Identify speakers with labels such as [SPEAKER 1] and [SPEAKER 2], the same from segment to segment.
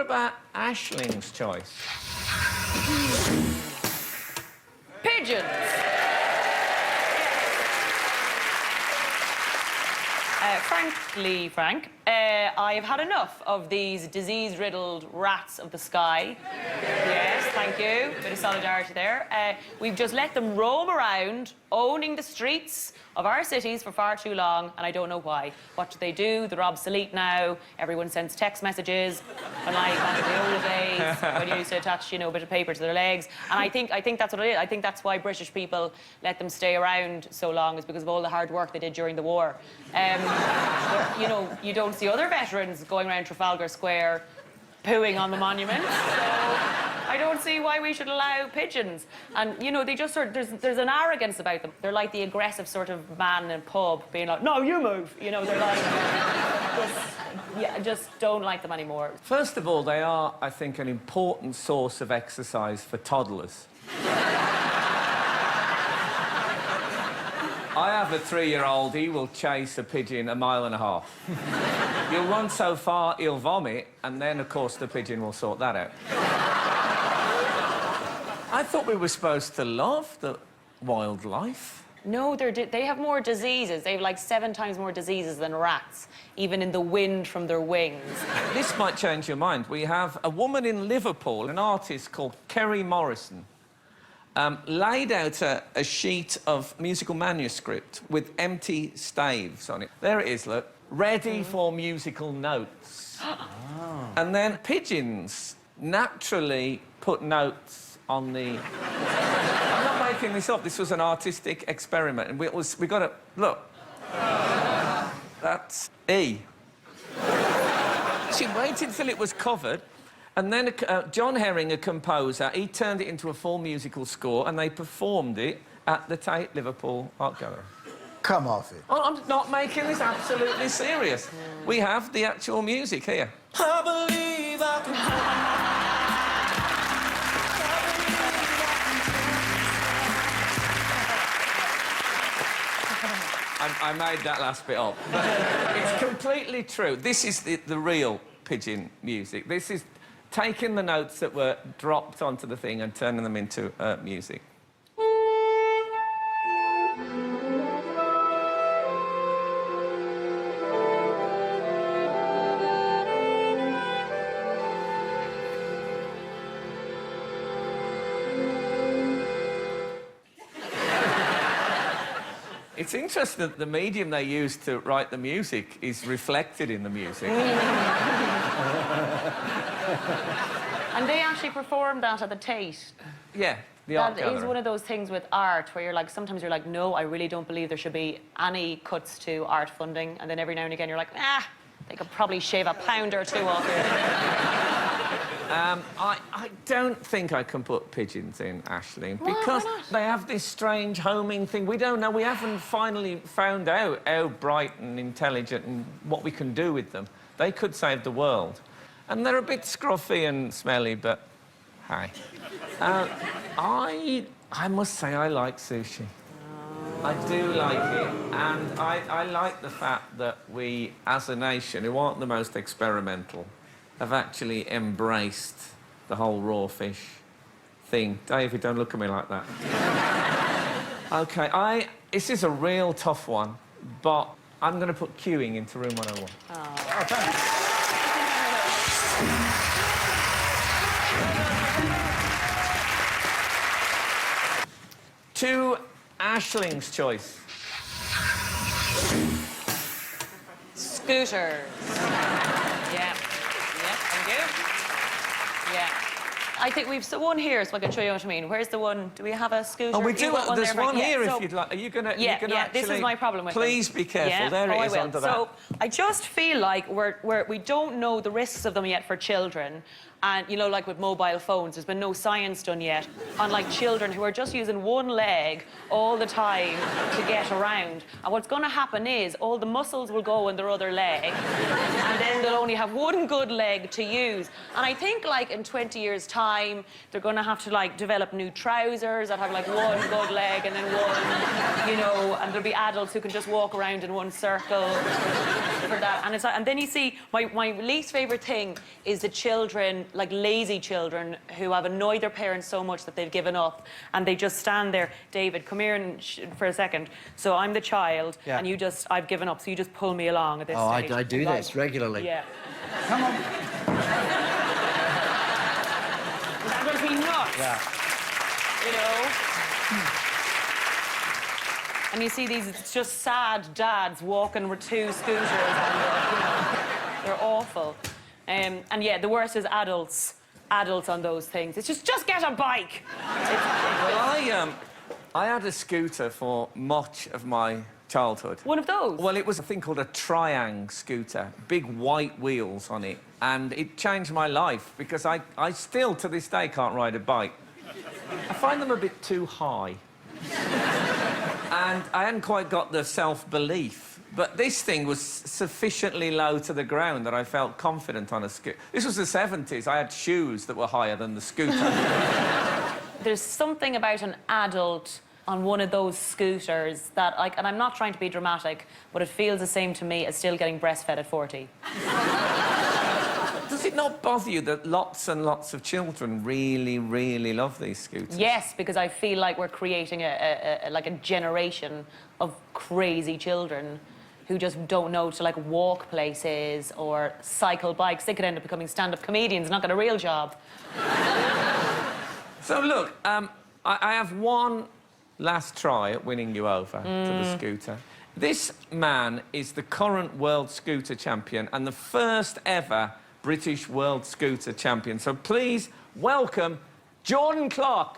[SPEAKER 1] about Aisling's choice?
[SPEAKER 2] Pigeons. Frankly, Frank, I've had enough of these disease-riddled rats of the sky. Yes, thank you. Bit of solidarity there. We've just let them roam around, owning the streets of our cities for far too long, and I don't know why. What do? They're obsolete now. Everyone sends text messages, unlike back in the old days when you used to attach, you know, a bit of paper to their legs. And I think that's what it is. I think that's why British people let them stay around so long, is because of all the hard work they did during the war. But, you know, you don't see other veterans going around Trafalgar Square pooing on the monument. So I don't see why we should allow pigeons. And, you know, they just sort of, there's an arrogance about them. They're like the aggressive sort of man in a pub being like, no, you move. You know, they're like, I just don't like them anymore.
[SPEAKER 1] First of all, they are, I think, an important source of exercise for toddlers. I have a 3-year-old, he will chase a pigeon 1.5 miles. He'll run so far, he'll vomit, and then, of course, the pigeon will sort that out. I thought we were supposed to love the wildlife.
[SPEAKER 2] No, they have more diseases. They have like 7 times more diseases than rats, even in the wind from their wings.
[SPEAKER 1] This might change your mind. We have a woman in Liverpool, an artist called Kerry Morrison, laid out a sheet of musical manuscript with empty staves on it. There it is, look. Ready for musical notes. Oh. And then pigeons naturally put notes on the... I'm not making this up. This was an artistic experiment. And we got to... Look. That's E. She waited till it was covered. And then John Herring, a composer, he turned it into a full musical score, and they performed it at the Tate Liverpool Art Gallery.
[SPEAKER 3] Come off it.
[SPEAKER 1] Oh, I'm not making this absolutely serious. We have the actual music here. I believe I can... I made that last bit up. It's completely true. This is the real pigeon music. This is taking the notes that were dropped onto the thing and turning them into music. It's interesting that the medium they use to write the music is reflected in the music.
[SPEAKER 2] And they actually performed that at the Tate.
[SPEAKER 1] Yeah, the art gallery.
[SPEAKER 2] That is one of those things with art where you're like, sometimes you're like, no, I really don't believe there should be any cuts to art funding. And then every now and again you're like, they could probably shave £1 or 2 off here.
[SPEAKER 1] I don't think I can put pigeons in, Aisling, because they have this strange homing thing. We don't know. We haven't finally found out how bright and intelligent and what we can do with them. They could save the world. And they're a bit scruffy and smelly, but hey. I must say I like sushi. I do like it, and I like the fact that we, as a nation, who aren't the most experimental, have actually embraced the whole raw fish thing. David, don't look at me like that. OK, this is a real tough one, but I'm going to put queuing into room 101.
[SPEAKER 3] Oh, thanks.
[SPEAKER 1] To Aisling's choice.
[SPEAKER 2] Scooters. Yeah. Thank you. Yeah. I think we've one here, so I can show you what I mean. Where's the one? Do we have a scooter?
[SPEAKER 1] Oh, we do. There's one here
[SPEAKER 2] so,
[SPEAKER 1] if you'd like. Are you going to...
[SPEAKER 2] Yeah,
[SPEAKER 1] actually...
[SPEAKER 2] this is my problem with
[SPEAKER 1] Please
[SPEAKER 2] them.
[SPEAKER 1] be careful.
[SPEAKER 2] Yeah,
[SPEAKER 1] there it is under that.
[SPEAKER 2] So I just feel like we don't know the risks of them yet for children. And, you know, like with mobile phones, there's been no science done yet on, like, children who are just using one leg all the time to get around. And what's going to happen is all the muscles will go in their other leg, and then they'll only have one good leg to use. And I think, like, in 20 years' time, time. They're going to have to, like, develop new trousers that have, like, one good leg and then one, you know, and there'll be adults who can just walk around in one circle for that. And it's like, and then you see, my least favourite thing is the children, like lazy children, who have annoyed their parents so much that they've given up, and they just stand there. David, come here for a second. So I'm the child, and I've given up, so you just pull me along at this stage.
[SPEAKER 4] I do this regularly.
[SPEAKER 2] Yeah.
[SPEAKER 3] Come on.
[SPEAKER 2] That drives me nuts.
[SPEAKER 3] Yeah.
[SPEAKER 2] You know? And you see these, it's just sad dads walking with two scooters, and they're awful. And yeah, the worst is adults on those things. It's just get a bike.
[SPEAKER 1] Well, I had a scooter for much of my childhood.
[SPEAKER 2] One of those?
[SPEAKER 1] Well, it was a thing called a triang scooter, big white wheels on it, and it changed my life because I still, to this day, can't ride a bike. I find them a bit too high. And I hadn't quite got the self-belief. But this thing was sufficiently low to the ground that I felt confident on a scooter. This was the 70s. I had shoes that were higher than the scooter.
[SPEAKER 2] There's something about an adult on one of those scooters that, like, and I'm not trying to be dramatic, but it feels the same to me as still getting breastfed at 40.
[SPEAKER 1] Does it not bother you that lots and lots of children really, really love these scooters?
[SPEAKER 2] Yes, because I feel like we're creating a generation of crazy children who just don't know to, like, walk places or cycle bikes. They could end up becoming stand-up comedians, not get a real job.
[SPEAKER 1] So, look, I have one last try at winning you over to the scooter. This man is the current world scooter champion and the first ever British world scooter champion. So please welcome Jordan Clark.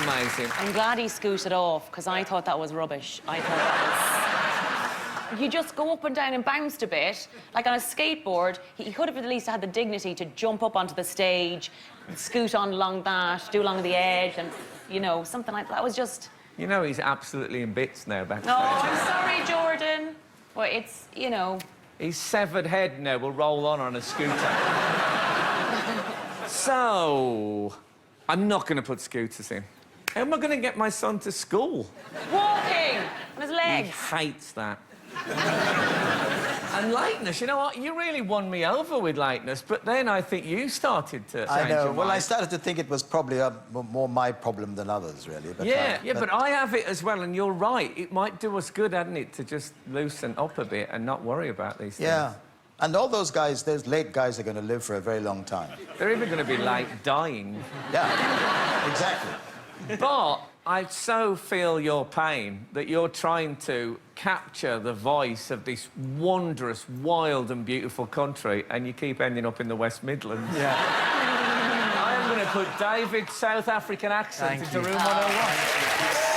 [SPEAKER 1] Amazing.
[SPEAKER 2] I'm glad he scooted off, because I thought that was rubbish. I thought that was... You just go up and down and bounce a bit. Like on a skateboard, he could have at least had the dignity to jump up onto the stage, scoot on along that, do along the edge, and, you know, something like that. That was just...
[SPEAKER 1] You know he's absolutely in bits now backstage.
[SPEAKER 2] Oh, I'm sorry, Jordan. Well, it's, you know...
[SPEAKER 1] His severed head now will roll on a scooter. So, I'm not going to put scooters in. How am I going to get my son to school?
[SPEAKER 2] Walking on his legs.
[SPEAKER 1] He hates that. And lateness, you know what? You really won me over with lateness, but then I think you started to change
[SPEAKER 3] I know.
[SPEAKER 1] your
[SPEAKER 3] Well,
[SPEAKER 1] mind.
[SPEAKER 3] I started to think it was probably more my problem than others, really. But,
[SPEAKER 1] but I have it as well, and you're right. It might do us good, hadn't it, to just loosen up a bit and not worry about these things.
[SPEAKER 3] Yeah. And all those guys, those late guys are going to live for a very long time.
[SPEAKER 1] They're even going to be late dying.
[SPEAKER 3] Yeah, exactly.
[SPEAKER 1] But I so feel your pain that you're trying to capture the voice of this wondrous, wild and beautiful country, and you keep ending up in the West Midlands.
[SPEAKER 3] Yeah.
[SPEAKER 1] I am going to put David's South African accent into room 101.